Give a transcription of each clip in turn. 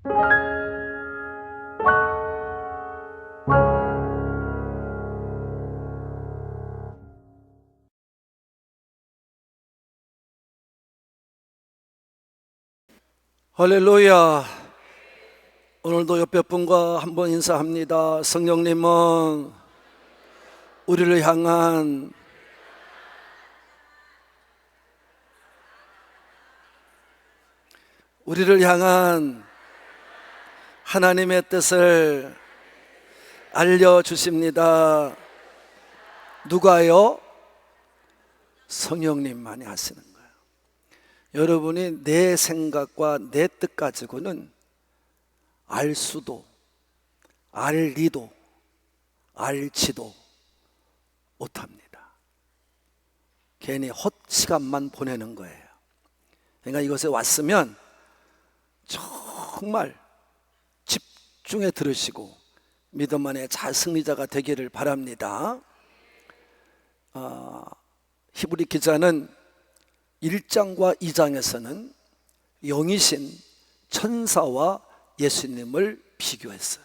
할렐루야. 오늘도 옆에 분과 한번 인사합니다. 성령님은 우리를 향한 하나님의 뜻을 알려주십니다. 누가요? 성령님만이 하시는 거예요. 여러분이 내 생각과 내 뜻 가지고는 알 수도 알 리도 알지도 못합니다. 괜히 헛 시간만 보내는 거예요. 그러니까 이것에 왔으면 정말 집중해 들으시고 믿음 안에 잘 승리자가 되기를 바랍니다. 히브리 기자는 1장과 2장에서는 영이신 천사와 예수님을 비교했어요.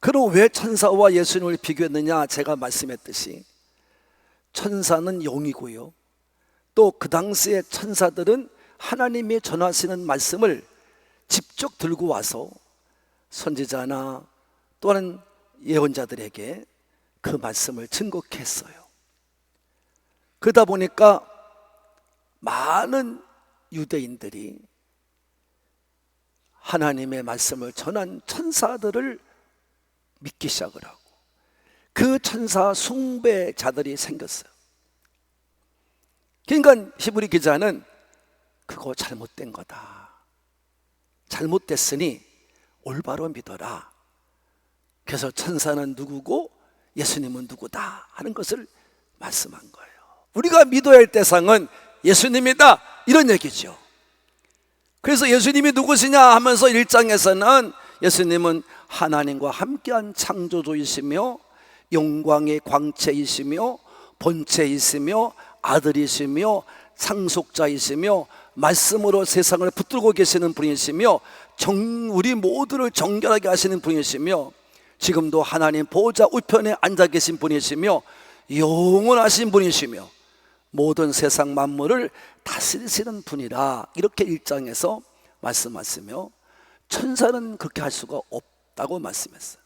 그럼 왜 천사와 예수님을 비교했느냐? 제가 말씀했듯이 천사는 영이고요, 또 그 당시에 천사들은 하나님이 전하시는 말씀을 직접 들고 와서 선지자나 또는 예언자들에게 그 말씀을 증거했어요. 그러다 보니까 많은 유대인들이 하나님의 말씀을 전한 천사들을 믿기 시작을 하고 그 천사 숭배자들이 생겼어요. 그러니까 히브리 기자는 그거 잘못된 거다, 잘못됐으니 올바로 믿어라. 그래서 천사는 누구고 예수님은 누구다 하는 것을 말씀한 거예요. 우리가 믿어야 할 대상은 예수님이다, 이런 얘기죠. 그래서 예수님이 누구시냐 하면서 1장에서는 예수님은 하나님과 함께한 창조주이시며 영광의 광채이시며 본체이시며 아들이시며 상속자이시며 말씀으로 세상을 붙들고 계시는 분이시며 우리 모두를 정결하게 하시는 분이시며 지금도 하나님 보좌 우편에 앉아 계신 분이시며 영원하신 분이시며 모든 세상 만물을 다스리시는 분이라, 이렇게 1장에서 말씀하시며 천사는 그렇게 할 수가 없다고 말씀했어요.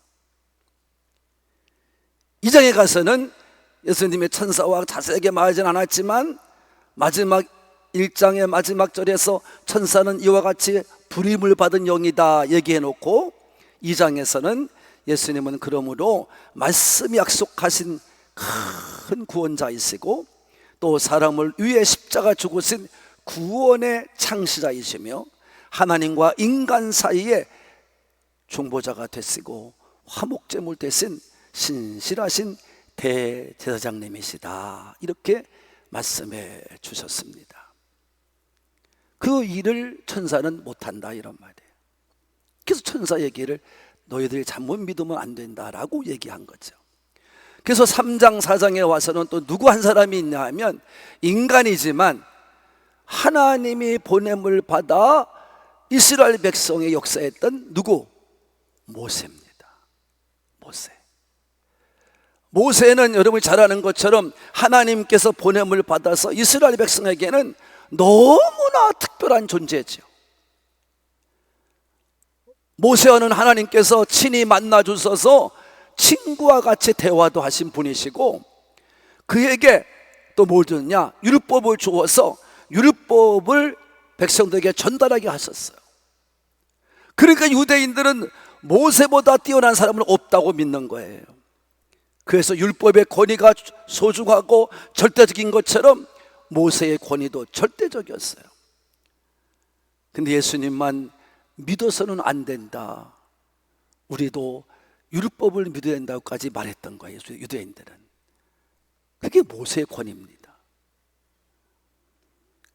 2장에 가서는 예수님의 천사와 자세하게 말하진 않았지만 마지막 1장의 마지막 절에서 천사는 이와 같이 부림을 받은 영이다 얘기해 놓고 2장에서는 예수님은 그러므로 말씀이 약속하신 큰 구원자이시고 또 사람을 위해 십자가 죽으신 구원의 창시자이시며 하나님과 인간 사이에 중보자가 되시고 화목제물 되신 신실하신 대제사장님이시다, 이렇게 말씀해 주셨습니다. 그 일을 천사는 못한다, 이런 말이에요. 그래서 천사 얘기를 너희들이 잘못 믿으면 안 된다라고 얘기한 거죠. 그래서 3장 4장에 와서는 또 누구 한 사람이 있냐 하면 인간이지만 하나님이 보냄을 받아 이스라엘 백성의 역사했던 누구? 모세입니다. 모세는 여러분이 잘 아는 것처럼 하나님께서 보냄을 받아서 이스라엘 백성에게는 너무나 특별한 존재죠. 모세와는 하나님께서 친히 만나 주셔서 친구와 같이 대화도 하신 분이시고 그에게 또 뭘 줬냐? 율법을 주어서 율법을 백성들에게 전달하게 하셨어요. 그러니까 유대인들은 모세보다 뛰어난 사람은 없다고 믿는 거예요. 그래서 율법의 권위가 소중하고 절대적인 것처럼 모세의 권위도 절대적이었어요. 근데 예수님만 믿어서는 안 된다, 우리도 율법을 믿어야 된다고까지 말했던 거예요. 유대인들은. 그게 모세의 권위입니다.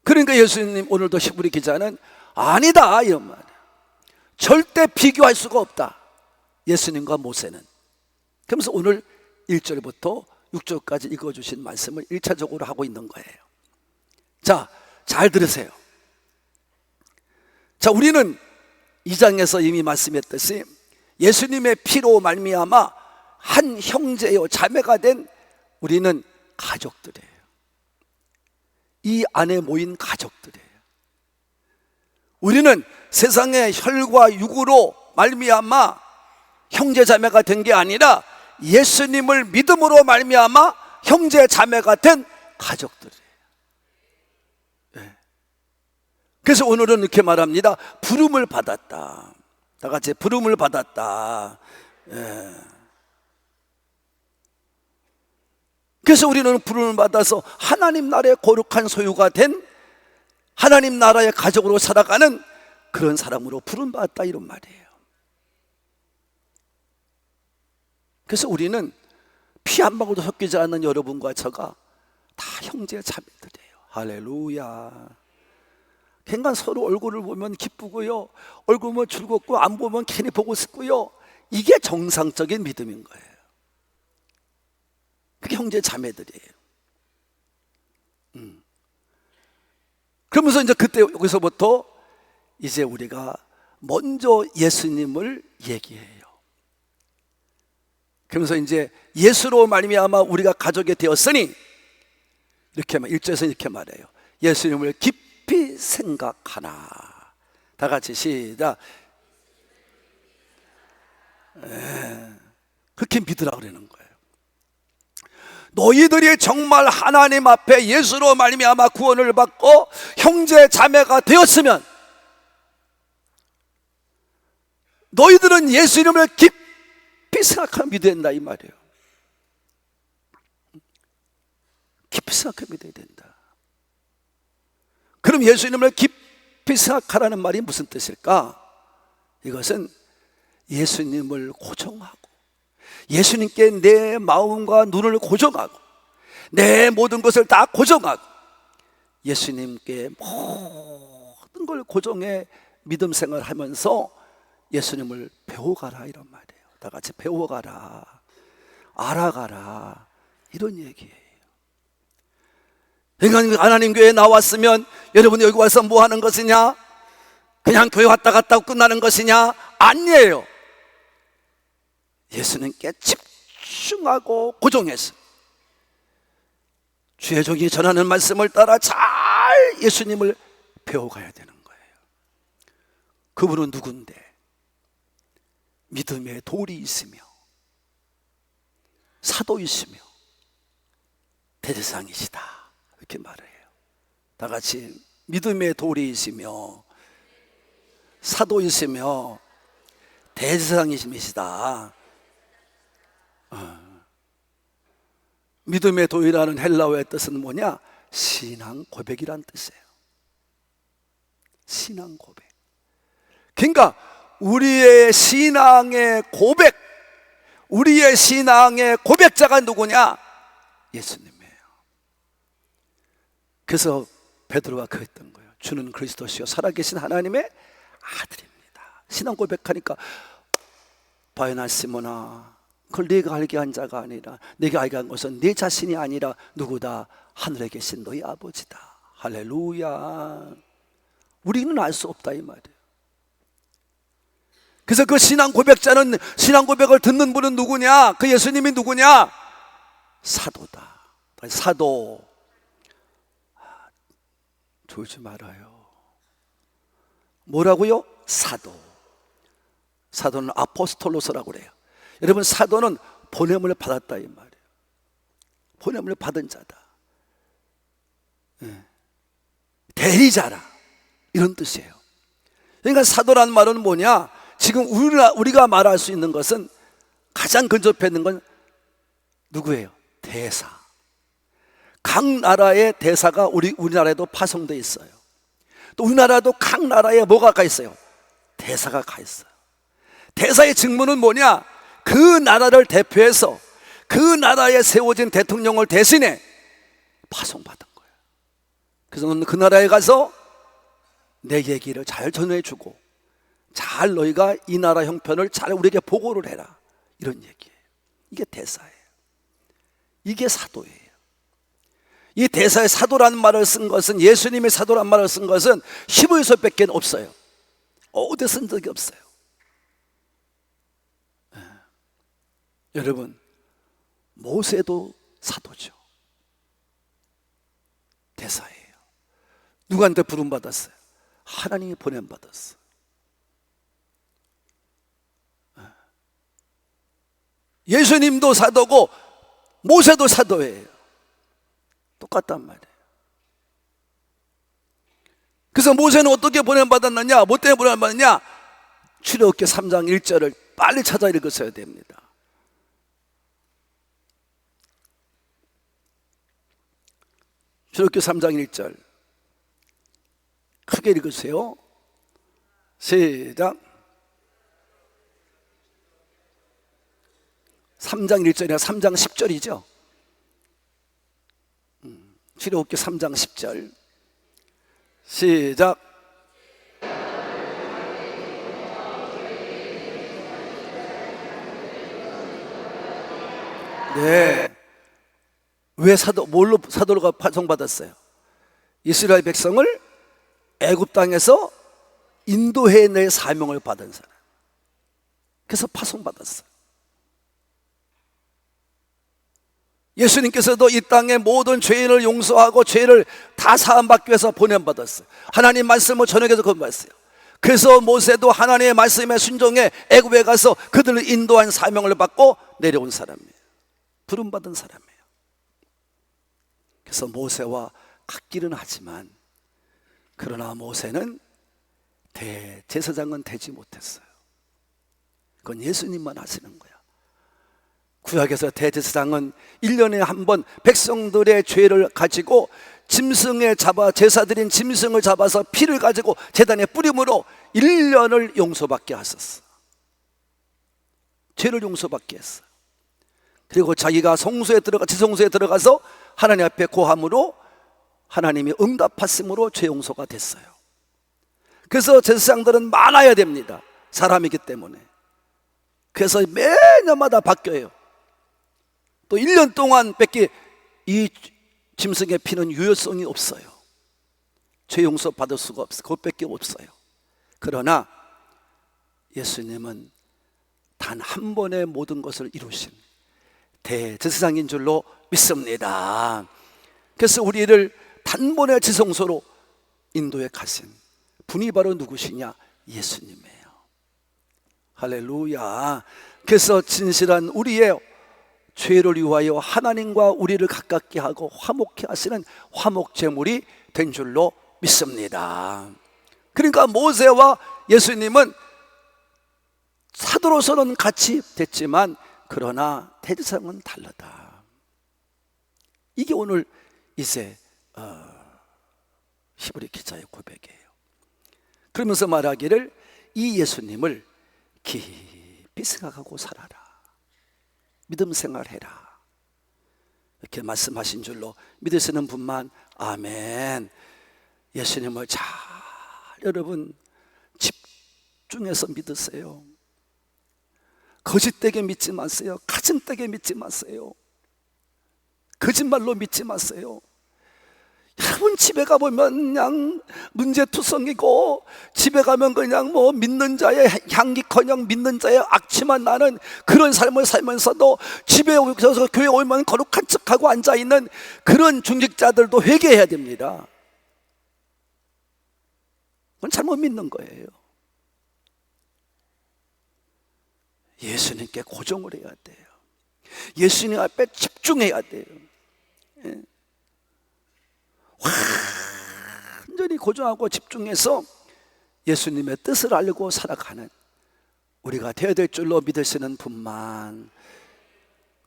그러니까 예수님 오늘도 히브리 기자는 아니다, 이런 말이에요. 절대 비교할 수가 없다, 예수님과 모세는. 그러면서 오늘 1절부터 6절까지 읽어주신 말씀을 1차적으로 하고 있는 거예요. 자, 잘 들으세요. 자, 우리는 2장에서 이미 말씀했듯이 예수님의 피로 말미암아 한 형제요 자매가 된 우리는 가족들이에요. 이 안에 모인 가족들이에요. 우리는 세상의 혈과 육으로 말미암아 형제 자매가 된 게 아니라 예수님을 믿음으로 말미암아 형제 자매가 된 가족들이에요. 네. 그래서 오늘은 이렇게 말합니다. 부름을 받았다. 다 같이 부름을 받았다. 네. 그래서 우리는 부름을 받아서 하나님 나라의 거룩한 소유가 된 하나님 나라의 가족으로 살아가는 그런 사람으로 부름받았다 이런 말이에요. 그래서 우리는 피 한 방울도 섞이지 않는 여러분과 저가 다 형제 자매들이에요. 할렐루야. 그러니까 서로 얼굴을 보면 기쁘고요, 얼굴 보면 즐겁고 안 보면 괜히 보고 싶고요. 이게 정상적인 믿음인 거예요. 그게 형제 자매들이에요. 그러면서 이제 그때 여기서부터 이제 우리가 먼저 예수님을 얘기해요. 그러면서 이제 예수로 말미암아 우리가 가족이 되었으니 이렇게 1절에서 이렇게 말해요. 예수님을 깊이 생각하나. 다 같이 시작. 그렇게 믿으라 그러는 거예요. 너희들이 정말 하나님 앞에 예수로 말미암아 구원을 받고 형제 자매가 되었으면 너희들은 예수님을 깊이 생각하며 믿어야 된다 이 말이에요. 깊이 생각하며 믿어야 된다. 그럼 예수님을 깊이 생각하라는 말이 무슨 뜻일까? 이것은 예수님을 고정하고 예수님께 내 마음과 눈을 고정하고 내 모든 것을 다 고정하고 예수님께 모든 걸 고정해 믿음 생활을 하면서 예수님을 배워가라 이런 말이에요. 다 같이 배워가라, 알아가라 이런 얘기예요. 그러니까 하나님 교회에 나왔으면 여러분이 여기 와서 뭐 하는 것이냐? 그냥 교회 왔다 갔다 하고 끝나는 것이냐? 아니에요. 예수님께 집중하고 고정해서 주의 종이 전하는 말씀을 따라 잘 예수님을 배워가야 되는 거예요. 그분은 누군데? 믿음의 돌이 있으며 사도이시며 대제사장이시다 이렇게 말을 해요. 다 같이 믿음의 돌이 있으며 사도이시며 대제사장이시다. 믿음의 도이라는 헬라어의 뜻은 뭐냐? 신앙 고백이란 뜻이에요. 신앙 고백. 그러니까 우리의 신앙의 고백, 우리의 신앙의 고백자가 누구냐? 예수님이에요. 그래서 베드로가 그랬던 거예요. 주는 그리스도시요 살아계신 하나님의 아들입니다. 신앙 고백하니까 바요나 시몬아, 그걸 네가 알게 한 자가 아니라 네가 알게 한 것은 네 자신이 아니라 누구다? 하늘에 계신 너희 아버지다. 할렐루야. 우리는 알 수 없다 이 말이에요. 그래서 그 신앙 고백자는, 신앙 고백을 듣는 분은 누구냐? 그 예수님이 누구냐? 사도다. 사도. 졸지 말아요. 뭐라고요? 사도. 사도는 아포스톨로스라고 그래요. 여러분, 사도는 보냄을 받았다 이 말이에요. 보냄을 받은 자다. 대리자라 이런 뜻이에요. 그러니까 사도라는 말은 뭐냐? 지금 우리가 말할 수 있는 것은 가장 근접해 있는 건 누구예요? 대사. 각 나라의 대사가 우리나라에도 파송되어 있어요. 또 우리나라도 각 나라에 뭐가 가 있어요? 대사가 가 있어요. 대사의 직무는 뭐냐? 그 나라를 대표해서 그 나라에 세워진 대통령을 대신해 파송받은 거예요. 그래서 너는 그 나라에 가서 내 얘기를 잘 전해주고 잘 너희가 이 나라 형편을 잘 우리에게 보고를 해라 이런 얘기예요. 이게 대사예요. 이게 사도예요. 이 대사의 사도라는 말을 쓴 것은, 예수님의 사도라는 말을 쓴 것은 히브리서밖에 없어요. 어디 쓴 적이 없어요. 여러분, 모세도 사도죠. 대사예요. 누구한테 부름받았어요? 하나님이 보냄받았어요. 예수님도 사도고 모세도 사도예요. 똑같단 말이에요. 그래서 모세는 어떻게 보냄받았느냐? 뭐 때문에 보냄받았느냐? 출애굽기 3장 1절을 빨리 찾아 읽으셔야 됩니다. 출애굽기 3장 1절 크게 읽으세요. 시작. 3장 1절이나 3장 10절이죠. 출애굽기 3장 10절 시작. 네. 왜 뭘로 사도가 파송받았어요? 이스라엘 백성을 애굽 땅에서 인도해낼 사명을 받은 사람. 그래서 파송받았어요. 예수님께서도 이 땅의 모든 죄인을 용서하고 죄를 다 사함받기 위해서 보냄받았어요. 하나님 말씀을 전역에서 건받았어요. 그래서 모세도 하나님의 말씀에 순종해 애굽에 가서 그들을 인도한 사명을 받고 내려온 사람이에요. 부름받은 사람이에요. 그래서 모세와 같기는 하지만, 그러나 모세는 대제사장은 되지 못했어요. 그건 예수님만 하시는 거야. 구약에서 대제사장은 1년에 한 번 백성들의 죄를 가지고 짐승에 잡아, 제사드린 짐승을 잡아서 피를 가지고 제단에 뿌림으로 1년을 용서받게 하셨어. 죄를 용서받게 했어. 그리고 자기가 지성소에 들어가서 하나님 앞에 고함으로 하나님이 응답하심으로 죄 용서가 됐어요. 그래서 제사장들은 많아야 됩니다. 사람이기 때문에. 그래서 매년마다 바뀌어요. 또 1년 동안 밖에 이 짐승의 피는 유효성이 없어요. 죄 용서 받을 수가 없어요. 그것밖에 없어요. 그러나 예수님은 단 한 번의 모든 것을 이루신 대제사장인 줄로 믿습니다. 그래서 우리를 단번에 지성소로 인도에 가신 분이 바로 누구시냐? 예수님이에요. 할렐루야. 그래서 진실한 우리의 죄를 위하여 하나님과 우리를 가깝게 하고 화목케 하시는 화목제물이 된 줄로 믿습니다. 그러니까 모세와 예수님은 사도로서는 같이 됐지만, 그러나 대제사장은 다르다. 이게 오늘 이제 히브리 기자의 고백이에요. 그러면서 말하기를 이 예수님을 깊이 생각하고 살아라. 믿음 생활해라. 이렇게 말씀하신 줄로 믿으시는 분만 아멘. 예수님을 잘 여러분 집중해서 믿으세요. 거짓되게 믿지 마세요. 가증되게 믿지 마세요. 거짓말로 믿지 마세요. 여러분 집에 가보면 그냥 문제투성이고, 집에 가면 그냥 뭐 믿는 자의 향기커녕 믿는 자의 악취만 나는 그런 삶을 살면서도 집에 오셔서 교회 오면 거룩한 척하고 앉아있는 그런 중직자들도 회개해야 됩니다. 그건 잘못 믿는 거예요. 예수님께 고정을 해야 돼요. 예수님 앞에 집중해야 돼요. 완전히 고정하고 집중해서 예수님의 뜻을 알고 살아가는 우리가 되어야 될 줄로 믿으시는 분만.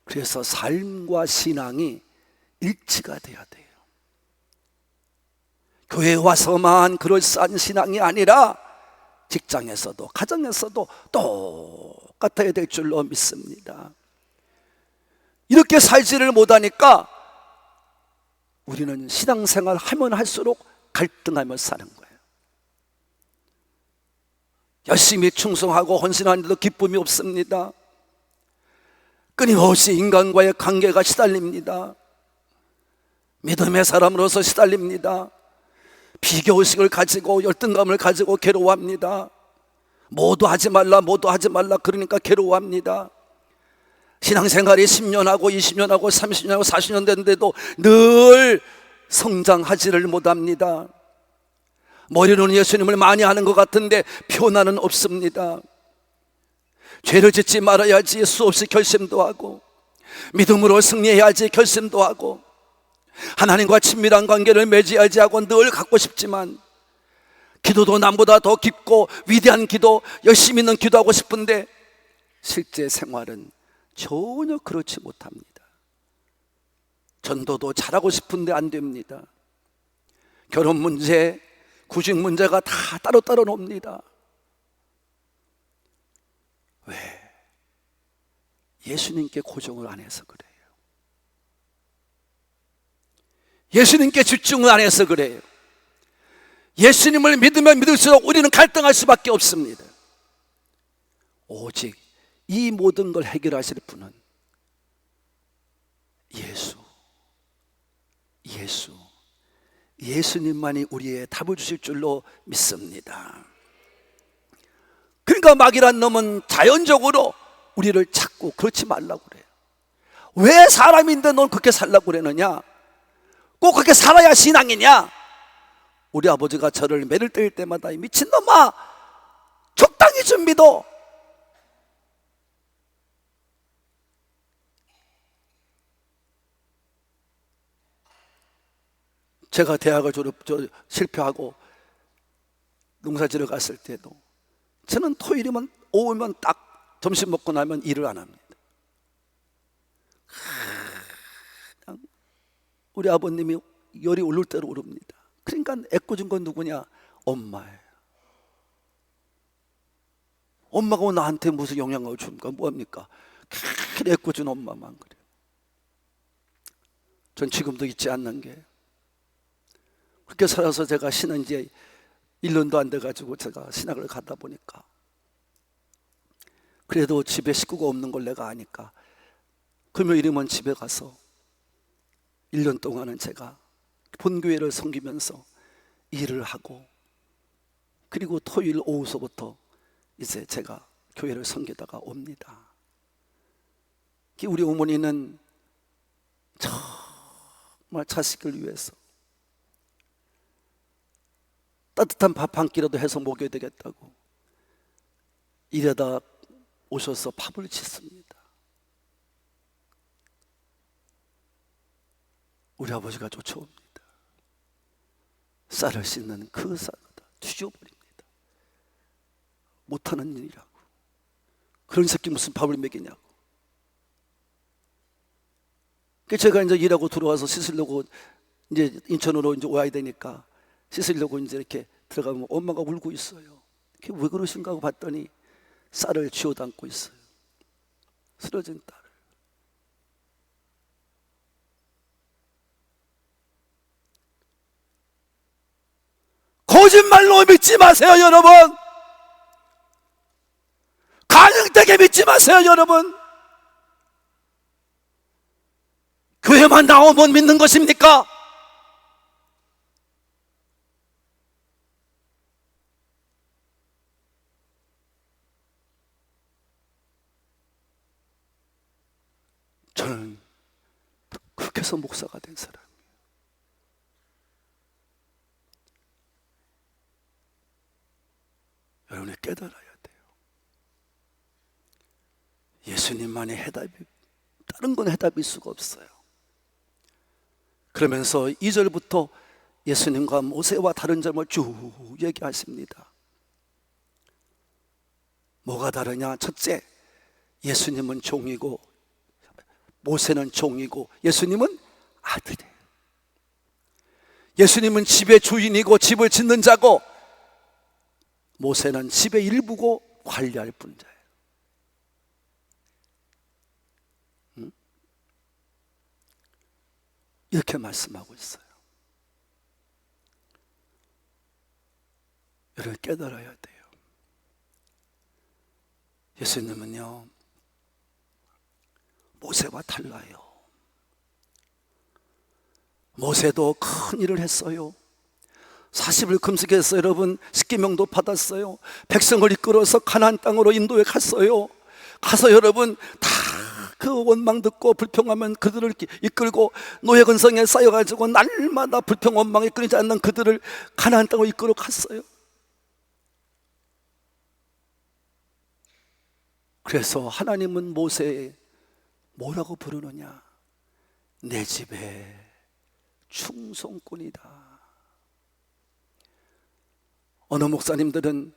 그래서 삶과 신앙이 일치가 돼야 돼요. 교회에 와서만 그럴싸한 신앙이 아니라 직장에서도 가정에서도 똑같아야 될 줄로 믿습니다. 이렇게 살지를 못하니까 우리는 신앙생활 하면 할수록 갈등하며 사는 거예요. 열심히 충성하고 헌신하는데도 기쁨이 없습니다. 끊임없이 인간과의 관계가 시달립니다. 믿음의 사람으로서 시달립니다. 비교의식을 가지고 열등감을 가지고 괴로워합니다. 모두 하지 말라, 모두 하지 말라. 그러니까 괴로워합니다. 신앙생활이 10년 하고 20년 하고 30년 하고 40년 됐는데도 늘 성장하지를 못합니다. 머리로는 예수님을 많이 하는 것 같은데 변화는 없습니다. 죄를 짓지 말아야지 수없이 결심도 하고, 믿음으로 승리해야지 결심도 하고, 하나님과 친밀한 관계를 맺어야지 하고 늘 갖고 싶지만, 기도도 남보다 더 깊고 위대한 기도, 열심히 있는 기도하고 싶은데 실제 생활은 전혀 그렇지 못합니다. 전도도 잘하고 싶은데 안 됩니다. 결혼 문제, 구직 문제가 다 따로따로 놉니다. 왜? 예수님께 고정을 안 해서 그래요. 예수님께 집중을 안 해서 그래요. 예수님을 믿으면 믿을수록 우리는 갈등할 수밖에 없습니다. 오직 이 모든 걸 해결하실 분은 예수님만이 우리의 답을 주실 줄로 믿습니다. 그러니까 마귀란 놈은 자연적으로 우리를 찾고 그렇지 말라고 그래요. 왜 사람인데 넌 그렇게 살라고 그러느냐? 꼭 그렇게 살아야 신앙이냐? 우리 아버지가 저를 매를 때릴 때마다 미친놈아, 적당히 좀 믿어. 제가 대학을 실패하고 농사지러 갔을 때도 저는 토요일이면 오후면 딱 점심 먹고 나면 일을 안 합니다. 그냥 우리 아버님이 열이 오를 대로 오릅니다. 그러니까 애꿎은 건 누구냐? 엄마예요. 엄마가 나한테 무슨 영향을 줍니까? 뭐합니까? 애꿎은 엄마만 그래요. 전 지금도 잊지 않는 게, 그렇게 살아서 제가 신은 지 1년도 안 돼가지고 제가 신학을 가다 보니까, 그래도 집에 식구가 없는 걸 내가 아니까 금요일이면 집에 가서 1년 동안은 제가 본교회를 섬기면서 일을 하고, 그리고 토요일 오후서부터 이제 제가 교회를 섬기다가 옵니다. 우리 어머니는 정말 자식을 위해서 따뜻한 밥 한 끼라도 해서 먹여야 되겠다고 이래다 오셔서 밥을 짓습니다. 우리 아버지가 쫓아옵니다. 쌀을 씻는 그 쌀을 뒤져버립니다. 못하는 일이라고. 그런 새끼 무슨 밥을 먹이냐고. 제가 이제 일하고 들어와서 씻으려고 이제 인천으로 이제 와야 되니까 씻으려고 이제 이렇게 들어가면 엄마가 울고 있어요. 왜 그러신가 하고 봤더니 쌀을 쥐어 담고 있어요. 쓰러진 딸을. 거짓말로 믿지 마세요, 여러분. 가능되게 믿지 마세요, 여러분. 교회만 나오면 믿는 것입니까? 저는 그렇게 해서 목사가 된 사람이에요. 여러분이 깨달아야 돼요. 예수님만의 해답이, 다른 건 해답일 수가 없어요. 그러면서 2절부터 예수님과 모세와 다른 점을 쭉 얘기하십니다. 뭐가 다르냐? 첫째, 예수님은 종이고 모세는 종이고 예수님은 아들이에요. 예수님은 집의 주인이고 집을 짓는 자고, 모세는 집의 일부고 관리할 뿐자예요. 이렇게 말씀하고 있어요. 여러분 깨달아야 돼요. 예수님은요, 모세와 달라요. 모세도 큰 일을 했어요. 40일 금식해서 여러분 십계명도 받았어요. 백성을 이끌어서 가나안 땅으로 인도에 갔어요. 가서 여러분 다 그 원망 듣고 불평하면 그들을 이끌고 노예 근성에 쌓여가지고 날마다 불평 원망에 끊이지 않는 그들을 가나안 땅으로 이끌어 갔어요. 그래서 하나님은 모세에 뭐라고 부르느냐? 내 집에 충성꾼이다. 어느 목사님들은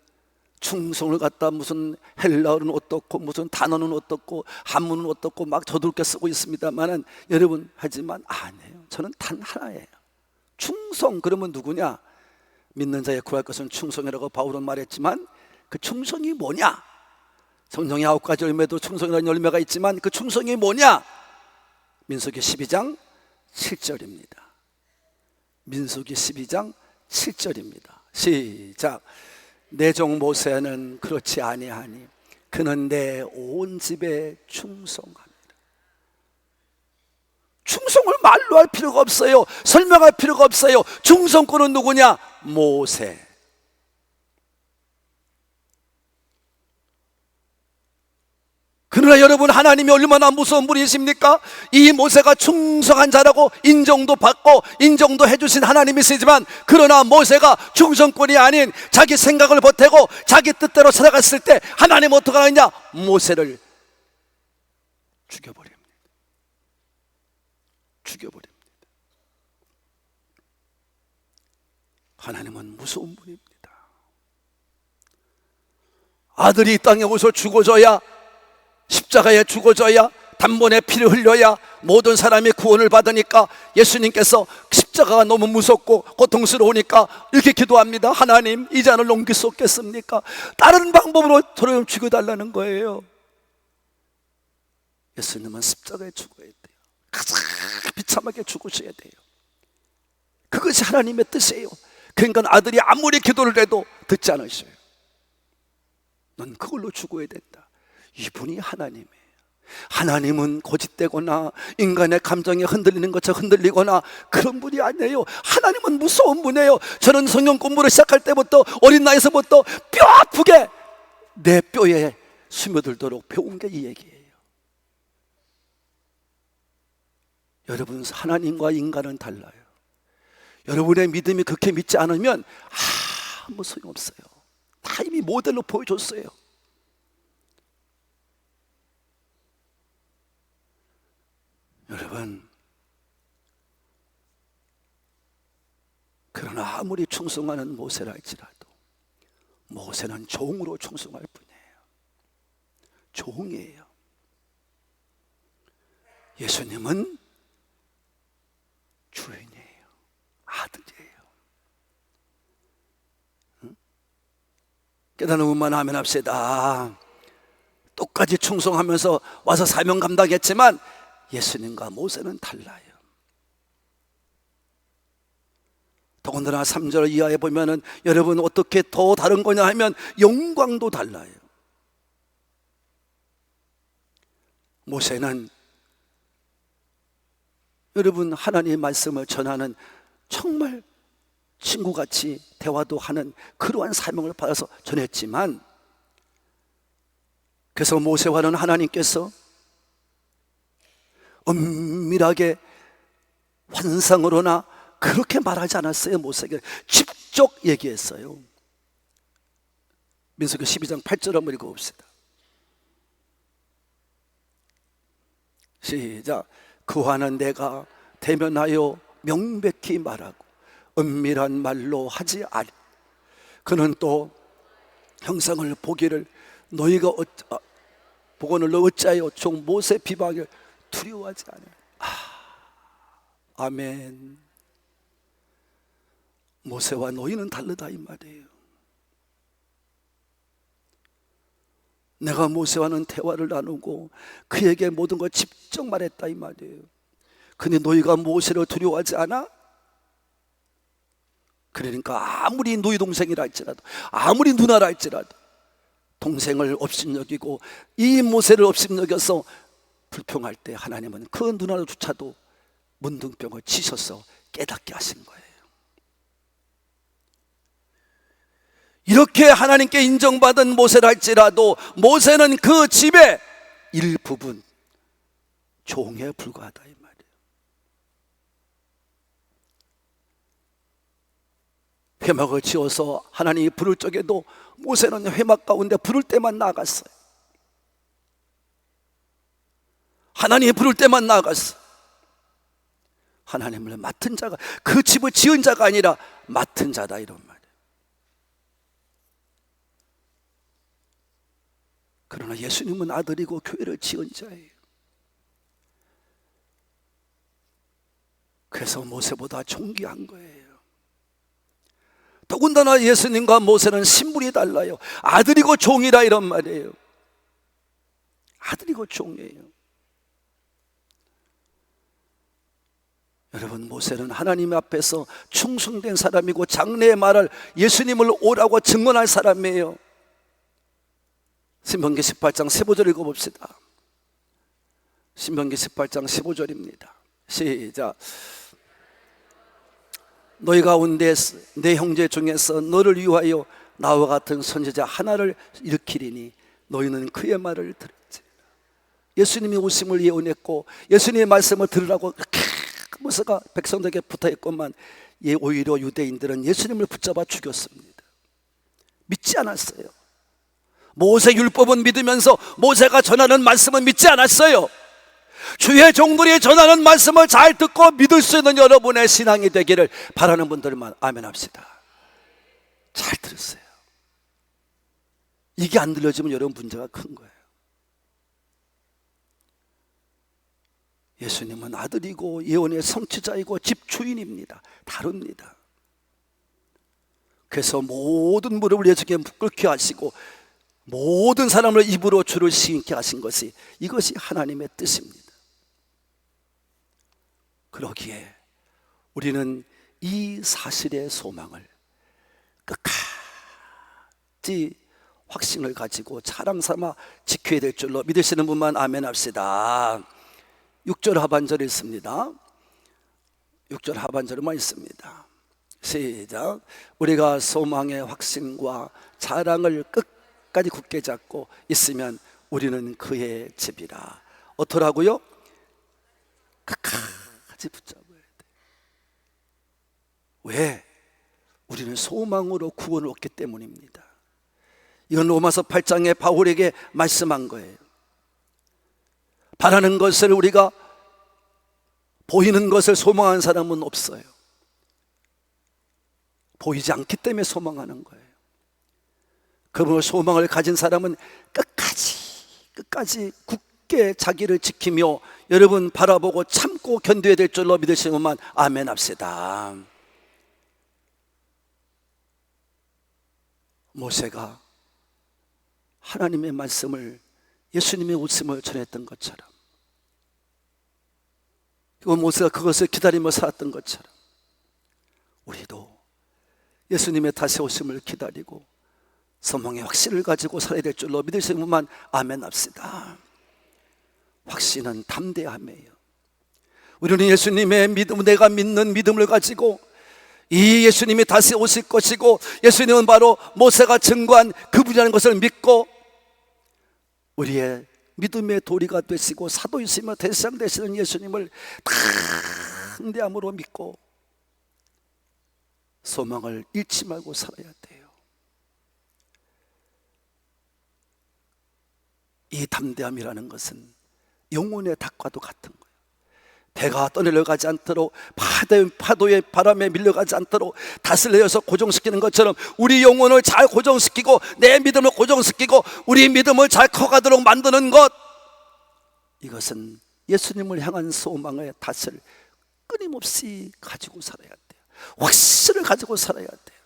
충성을 갖다 무슨 헬라어는 어떻고 무슨 단어는 어떻고 한문은 어떻고 막 저들게 쓰고 있습니다만은 여러분, 하지만 아니에요. 저는 단 하나예요. 충성 그러면 누구냐? 믿는 자의 구할 것은 충성이라고 바울은 말했지만 그 충성이 뭐냐? 성경의 9가지 열매도 충성이라는 열매가 있지만 그 충성이 뭐냐? 민수기 12장 7절입니다. 민수기 12장 7절입니다. 시작. 내 종 모세는 그렇지 아니하니 그는 내 온 집에 충성합니다. 충성을 말로 할 필요가 없어요. 설명할 필요가 없어요. 충성꾼은 누구냐? 모세. 그러나 여러분, 하나님이 얼마나 무서운 분이십니까? 이 모세가 충성한 자라고 인정도 받고 인정도 해주신 하나님이시지만, 그러나 모세가 충성꾼이 아닌 자기 생각을 보태고 자기 뜻대로 살아갔을 때 하나님은 어떻게 하느냐? 모세를 죽여버립니다. 죽여버립니다. 하나님은 무서운 분입니다. 아들이 이 땅에 오서 죽어져야, 십자가에 죽어져야, 단번에 피를 흘려야 모든 사람이 구원을 받으니까 예수님께서 십자가가 너무 무섭고 고통스러우니까 이렇게 기도합니다. 하나님, 이 잔을 넘길 수 없겠습니까? 다른 방법으로 저를 좀 죽여달라는 거예요. 예수님은 십자가에 죽어야 돼요. 가장 비참하게 죽으셔야 돼요. 그것이 하나님의 뜻이에요. 그러니까 아들이 아무리 기도를 해도 듣지 않으셔요. 넌 그걸로 죽어야 된다. 이분이 하나님이에요. 하나님은 고집되거나 인간의 감정에 흔들리는 것처럼 흔들리거나 그런 분이 아니에요. 하나님은 무서운 분이에요. 저는 성경 공부를 시작할 때부터, 어린 나이에서부터 뼈 아프게 내 뼈에 스며들도록 배운 게 이 얘기예요. 여러분, 하나님과 인간은 달라요. 여러분의 믿음이 그렇게 믿지 않으면 아무 소용없어요. 다 이미 모델로 보여줬어요. 여러분, 그러나 아무리 충성하는 모세라 할지라도 모세는 종으로 충성할 뿐이에요. 종이에요. 예수님은 주인이에요. 아들이에요. 깨닫는만 하면 합시다. 똑같이 충성하면서 와서 사명 감당했지만 예수님과 모세는 달라요. 더군다나 3절 이하에 보면은 여러분 어떻게 더 다른 거냐 하면 영광도 달라요. 모세는 여러분 하나님의 말씀을 전하는 정말 친구같이 대화도 하는 그러한 사명을 받아서 전했지만, 그래서 모세와는 하나님께서 은밀하게 환상으로나 그렇게 말하지 않았어요. 모세에게 직접 얘기했어요. 민수기 12장 8절 한번 읽어봅시다. 시작. 그와는 내가 대면하여 명백히 말하고 은밀한 말로 하지 아니. 그는 또 형상을 보기를 너희가 보고는 어찌하여 종 모세 비방을 두려워하지 않아요. 아멘. 모세와 너희는 다르다 이 말이에요. 내가 모세와는 대화를 나누고 그에게 모든 걸 직접 말했다 이 말이에요. 근데 너희가 모세를 두려워하지 않아? 그러니까 아무리 너희 동생이라 할지라도, 아무리 누나라 할지라도 동생을 업신여기고 이 모세를 업신여겨서 불평할 때 하나님은 그 누나조차도 문둥병을 치셔서 깨닫게 하신 거예요. 이렇게 하나님께 인정받은 모세라 할지라도 모세는 그 집의 일부분, 종에 불과하다 이 말이에요. 회막을 지어서 하나님이 부를 적에도 모세는 회막 가운데 부를 때만 나갔어요. 하나님이 부를 때만 나갔어. 하나님을 맡은 자가, 그 집을 지은 자가 아니라 맡은 자다 이런 말이에요. 그러나 예수님은 아들이고 교회를 지은 자예요. 그래서 모세보다 존귀한 거예요. 더군다나 예수님과 모세는 신분이 달라요. 아들이고 종이라 이런 말이에요. 아들이고 종이에요. 여러분, 모세는 하나님 앞에서 충성된 사람이고 장래의 말을 예수님을 오라고 증언할 사람이에요. 신명기 18장 15절 읽어봅시다. 신명기 18장 15절입니다 시작. 너희 가운데 내 형제 중에서 너를 위하여 나와 같은 선지자 하나를 일으키리니 너희는 그의 말을 들을지. 예수님이 오심을 예언했고 예수님의 말씀을 들으라고 모세가 백성들에게 부탁했건만 오히려 유대인들은 예수님을 붙잡아 죽였습니다. 믿지 않았어요. 모세 율법은 믿으면서 모세가 전하는 말씀은 믿지 않았어요. 주의 종들이 전하는 말씀을 잘 듣고 믿을 수 있는 여러분의 신앙이 되기를 바라는 분들만 아멘 합시다. 잘 들으세요. 이게 안 들려지면 여러분 문제가 큰 거예요. 예수님은 아들이고 예언의 성취자이고 집주인입니다. 다릅니다. 그래서 모든 무릎을 예수께 꿇게 하시고 모든 사람을 입으로 주를 시인케 하신 것이, 이것이 하나님의 뜻입니다. 그러기에 우리는 이 사실의 소망을 끝까지 확신을 가지고 자랑 삼아 지켜야 될 줄로 믿으시는 분만 아멘 합시다. 6절 하반절에 있습니다. 6절 하반절에만 있습니다. 시작. 우리가 소망의 확신과 자랑을 끝까지 굳게 잡고 있으면 우리는 그의 집이라. 어떠라고요? 끝까지 붙잡아야 돼. 왜? 우리는 소망으로 구원을 얻기 때문입니다. 이건 로마서 8장에 바울에게 말씀한 거예요. 바라는 것을, 우리가 보이는 것을 소망하는 사람은 없어요. 보이지 않기 때문에 소망하는 거예요. 그러므로 소망을 가진 사람은 끝까지 굳게 자기를 지키며 여러분 바라보고 참고 견뎌야 될 줄로 믿으시는 것만 아멘 합시다. 모세가 하나님의 말씀을, 예수님의 웃음을 전했던 것처럼, 그리고 모세가 그것을 기다리며 살았던 것처럼 우리도 예수님의 다시 오심을 기다리고 소망의 확신을 가지고 살아야 될 줄로 믿으시는 분만 아멘 합시다. 확신은 담대함이에요. 우리는 예수님의 믿음, 내가 믿는 믿음을 가지고 이 예수님이 다시 오실 것이고 예수님은 바로 모세가 증거한 그분이라는 것을 믿고 우리의 믿음의 도리가 되시고 사도이시며 대상 되시는 예수님을 담대함으로 믿고 소망을 잃지 말고 살아야 돼요. 이 담대함이라는 것은 영혼의 닭과도 같은 거예요. 배가 떠내려가지 않도록, 파도의 바람에 밀려가지 않도록 다스려서 고정시키는 것처럼 우리 영혼을 잘 고정시키고 내 믿음을 고정시키고 우리 믿음을 잘 커가도록 만드는 것, 이것은 예수님을 향한 소망의 탓을 끊임없이 가지고 살아야 돼요. 확신을 가지고 살아야 돼요.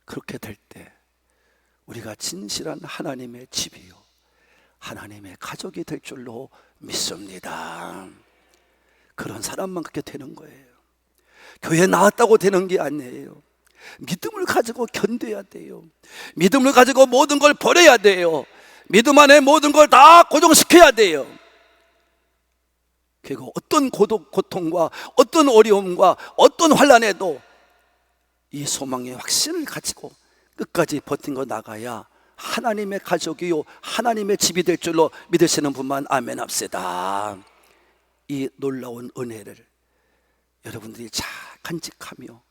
그렇게 될 때 우리가 진실한 하나님의 집이요 하나님의 가족이 될 줄로 믿습니다. 그런 사람만 그렇게 되는 거예요. 교회 나왔다고 되는 게 아니에요. 믿음을 가지고 견뎌야 돼요. 믿음을 가지고 모든 걸 버려야 돼요. 믿음 안에 모든 걸 다 고정시켜야 돼요. 그리고 어떤 고통과 어떤 어려움과 어떤 환난에도 이 소망의 확신을 가지고 끝까지 버틴 거 나가야 하나님의 가족이요 하나님의 집이 될 줄로 믿으시는 분만 아멘 합시다. 이 놀라운 은혜를 여러분들이 잘 간직하며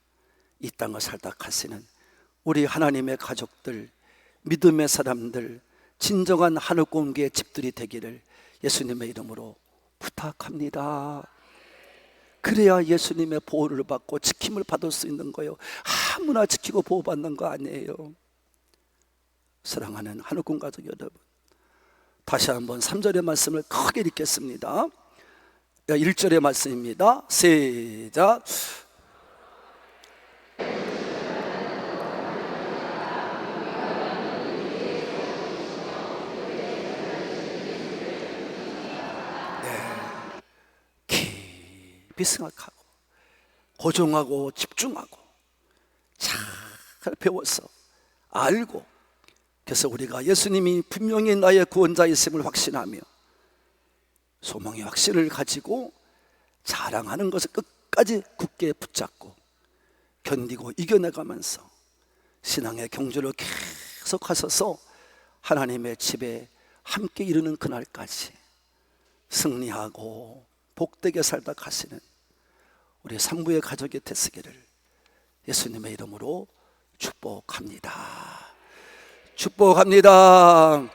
이 땅을 살다 가시는 우리 하나님의 가족들, 믿음의 사람들, 진정한 하늘 공기의 집들이 되기를 예수님의 이름으로 부탁합니다. 그래야 예수님의 보호를 받고 지킴을 받을 수 있는 거예요. 아무나 지키고 보호받는 거 아니에요. 사랑하는 하늘군 가족 여러분, 다시 한번 3절의 말씀을 크게 읽겠습니다. 1절의 말씀입니다. 시작. 깊이 생각하고 고정하고 집중하고 잘 배워서 알고, 그래서 우리가 예수님이 분명히 나의 구원자이심을 확신하며 소망의 확신을 가지고 자랑하는 것을 끝까지 굳게 붙잡고 견디고 이겨내가면서 신앙의 경주를 계속 하셔서 하나님의 집에 함께 이르는 그날까지 승리하고 복되게 살다 가시는 우리 산부의 가족이 되시기를 예수님의 이름으로 축복합니다. 축복합니다.